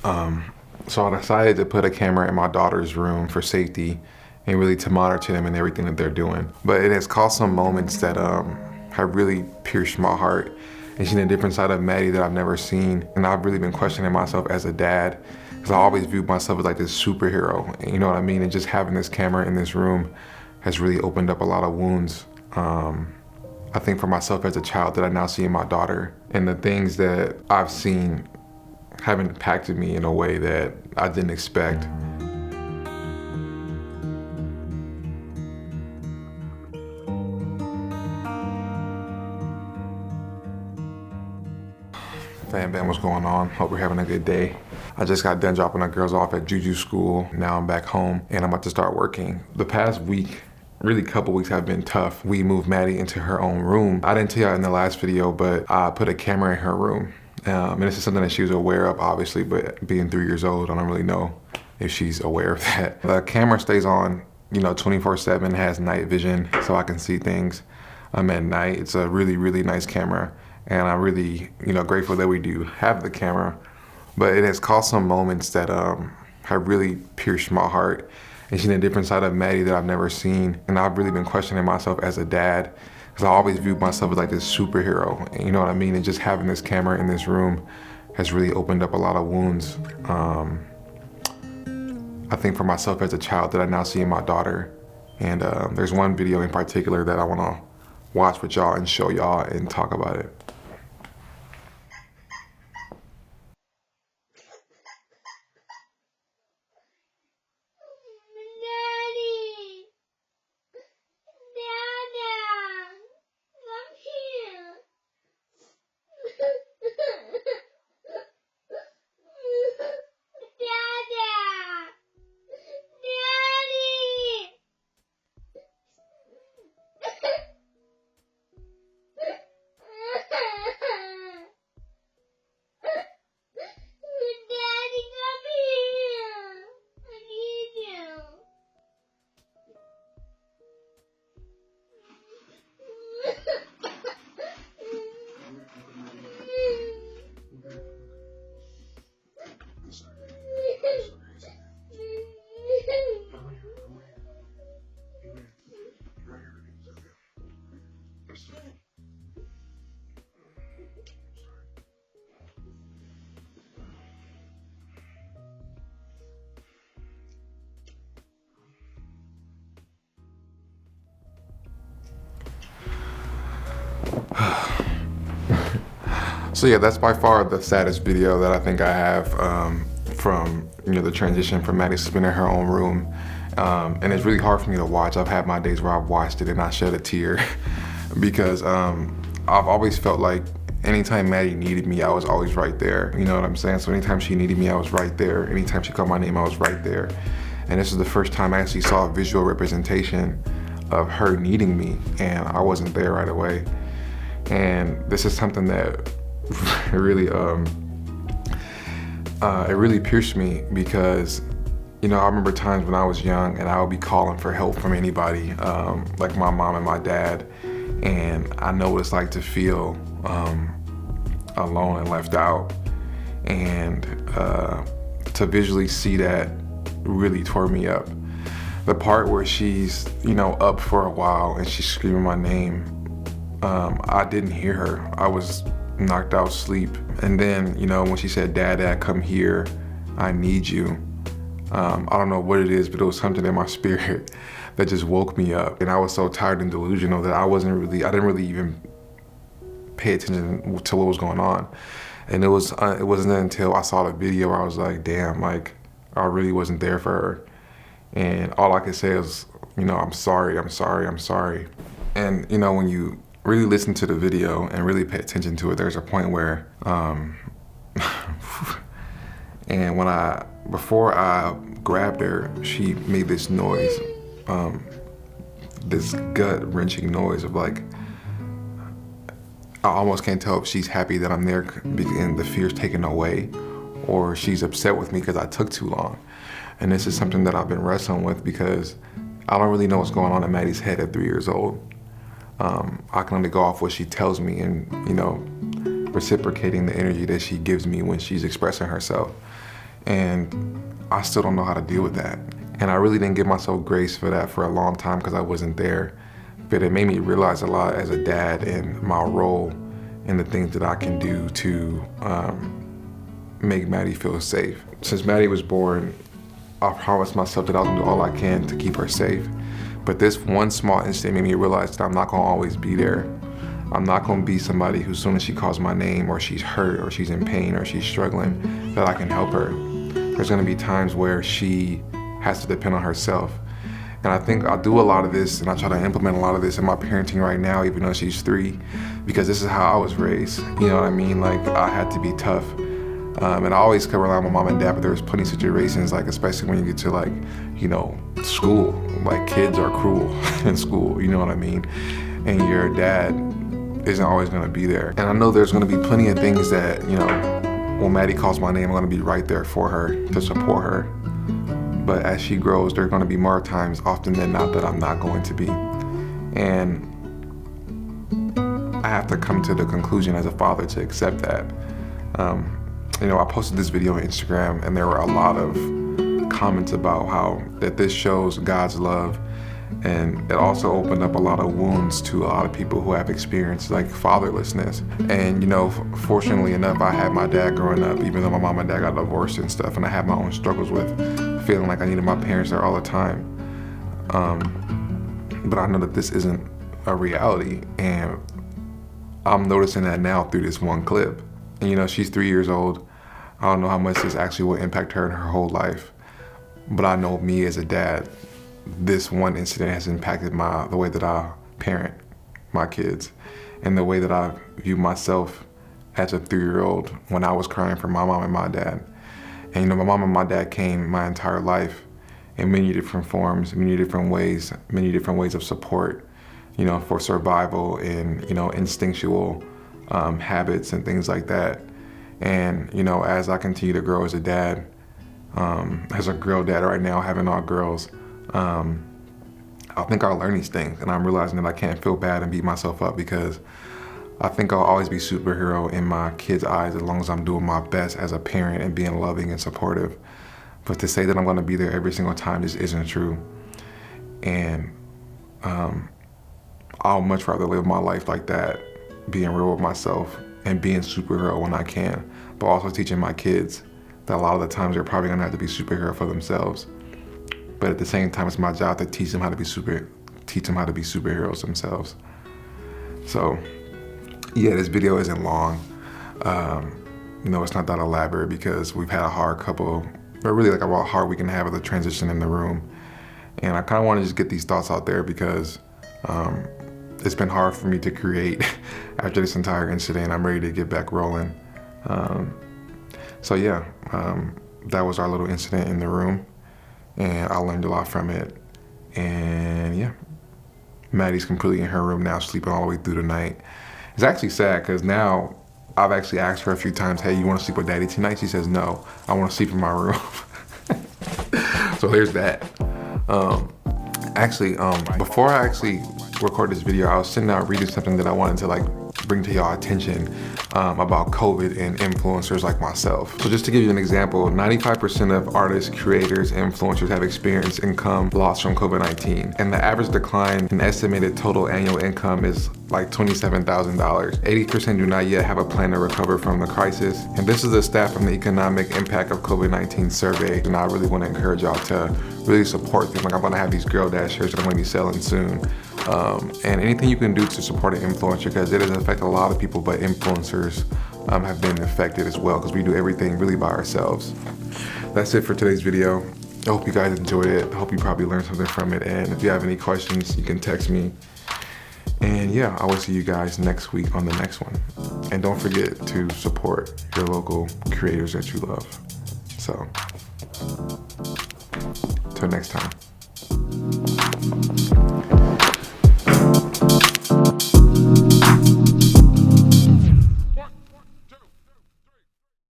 So I decided to put a camera in my daughter's room for safety and really to monitor them and everything that they're doing. But it has caused some moments that have really pierced my heart and seen a different side of Maddie that I've never seen. And I've really been questioning myself as a dad, because I always viewed myself as like this superhero, you know what I mean? And just having this camera in this room has really opened up a lot of wounds. I think for myself as a child that I now see in my daughter, and the things that I've seen have impacted me in a way that I didn't expect. Bam, what's going on? Hope you're having a good day. I just got done dropping the girls off at Juju school. Now I'm back home and I'm about to start working. The past week, really couple weeks have been tough. We moved Maddie into her own room. I didn't tell you in the last video, but I put a camera in her room. And this is something that she was aware of, obviously, but being 3 years old, I don't really know if she's aware of that. The camera stays on, 24/7, has night vision, so I can see things at night. It's a really, really nice camera. And I'm really, grateful that we do have the camera. But it has caused some moments that have really pierced my heart and seen a different side of Maddie that I've never seen. And I've really been questioning myself as a dad, because I always viewed myself as like this superhero, you know what I mean? And just having this camera in this room has really opened up a lot of wounds. I think for myself as a child that I now see in my daughter. And there's one video in particular that I wanna watch with y'all and show y'all and talk about it. So yeah, that's by far the saddest video that I think I have from the transition from Maddie spinning her own room. And it's really hard for me to watch. I've had my days where I've watched it and I shed a tear because I've always felt like anytime Maddie needed me, I was always right there. You know what I'm saying? So anytime she needed me, I was right there. Anytime she called my name, I was right there. And this is the first time I actually saw a visual representation of her needing me, and I wasn't there right away. And this is something that it really pierced me because I remember times when I was young and I would be calling for help from anybody, like my mom and my dad, and I know what it's like to feel alone and left out, and to visually see that really tore me up. The part where she's up for a while and she's screaming my name, I didn't hear her. I was knocked out asleep. And then, when she said, Dad, come here, I need you. I don't know what it is, but it was something in my spirit that just woke me up. And I was so tired and delusional that I didn't really even pay attention to what was going on. And it wasn't until I saw the video where I was like, damn, like I really wasn't there for her. And all I could say is, I'm sorry. And when you really listen to the video and really pay attention to it, there's a point where, and before I grabbed her, she made this noise, this gut-wrenching noise of like, I almost can't tell if she's happy that I'm there and the fear's taken away, or she's upset with me because I took too long. And this is something that I've been wrestling with because I don't really know what's going on in Maddie's head at 3 years old. I can only go off what she tells me and, reciprocating the energy that she gives me when she's expressing herself. And I still don't know how to deal with that. And I really didn't give myself grace for that for a long time because I wasn't there. But it made me realize a lot as a dad and my role and the things that I can do to make Maddie feel safe. Since Maddie was born, I promised myself that I was gonna do all I can to keep her safe. But this one small incident made me realize that I'm not gonna always be there. I'm not gonna be somebody who, as soon as she calls my name or she's hurt or she's in pain or she's struggling, that I can help her. There's gonna be times where she has to depend on herself. And I think I do a lot of this, and I try to implement a lot of this in my parenting right now, even though she's 3, because this is how I was raised. You know what I mean? Like, I had to be tough. And I always could rely on my mom and dad, but there was plenty of situations, like, especially when you get to, like, you know, school. Like, kids are cruel in school, you know what I mean? And your dad isn't always gonna be there. And I know there's gonna be plenty of things that, you know, when Maddie calls my name, I'm gonna be right there for her, to support her. But as she grows, there are gonna be more times, often than not, that I'm not going to be. And I have to come to the conclusion as a father to accept that. You know, I posted this video on Instagram, and there were a lot of comments about how that this shows God's love, and it also opened up a lot of wounds to a lot of people who have experienced like fatherlessness. And you know, fortunately enough, I had my dad growing up, even though my mom and dad got divorced and stuff, and I had my own struggles with feeling like I needed my parents there all the time. But I know that this isn't a reality, and I'm noticing that now through this one clip. And you know, she's 3 years old. I don't know how much this actually will impact her in her whole life, but I know me as a dad, this one incident has impacted the way that I parent my kids and the way that I view myself as a 3-year-old when I was crying for my mom and my dad. And you know, my mom and my dad came my entire life in many different forms, many different ways of support, you know, for survival and, you know, instinctual habits and things like that. And, you know, as I continue to grow as a dad, as a girl dad right now, having all girls, I think I'll learn these things, and I'm realizing that I can't feel bad and beat myself up, because I think I'll always be superhero in my kids' eyes as long as I'm doing my best as a parent and being loving and supportive. But to say that I'm gonna be there every single time just isn't true. And I'll much rather live my life like that, being real with myself and being superhero when I can, but also teaching my kids that a lot of the times they're probably gonna have to be superhero for themselves. But at the same time, it's my job to teach them how to be superheroes themselves. So yeah, this video isn't long. You know, it's not that elaborate because we've had a hard couple, but really like about a hard week and a half of the transition in the room. And I kind of want to just get these thoughts out there because it's been hard for me to create after this entire incident. I'm ready to get back rolling. So yeah, that was our little incident in the room, and I learned a lot from it. And yeah, Maddie's completely in her room now, sleeping all the way through the night. It's actually sad because now I've actually asked her a few times, hey, you want to sleep with Daddy tonight? She says, no, I want to sleep in my room. So there's that. Before I actually recorded this video, I was sitting out reading something that I wanted to like bring to y'all attention about COVID and influencers like myself. So just to give you an example, 95% of artists, creators, influencers have experienced income loss from COVID-19. And the average decline in estimated total annual income is like $27,000. 80% do not yet have a plan to recover from the crisis. And this is a stat from the Economic Impact of COVID-19 survey. And I really want to encourage y'all to really support them. Like, I'm gonna have these Girl Dad shirts that I'm gonna be selling soon. And anything you can do to support an influencer, because it doesn't affect a lot of people, but influencers have been affected as well, because we do everything really by ourselves. That's it for today's video. I hope you guys enjoyed it. I hope you probably learned something from it. And if you have any questions, you can text me. And yeah, I will see you guys next week on the next one. And don't forget to support your local creators that you love. So, till next time.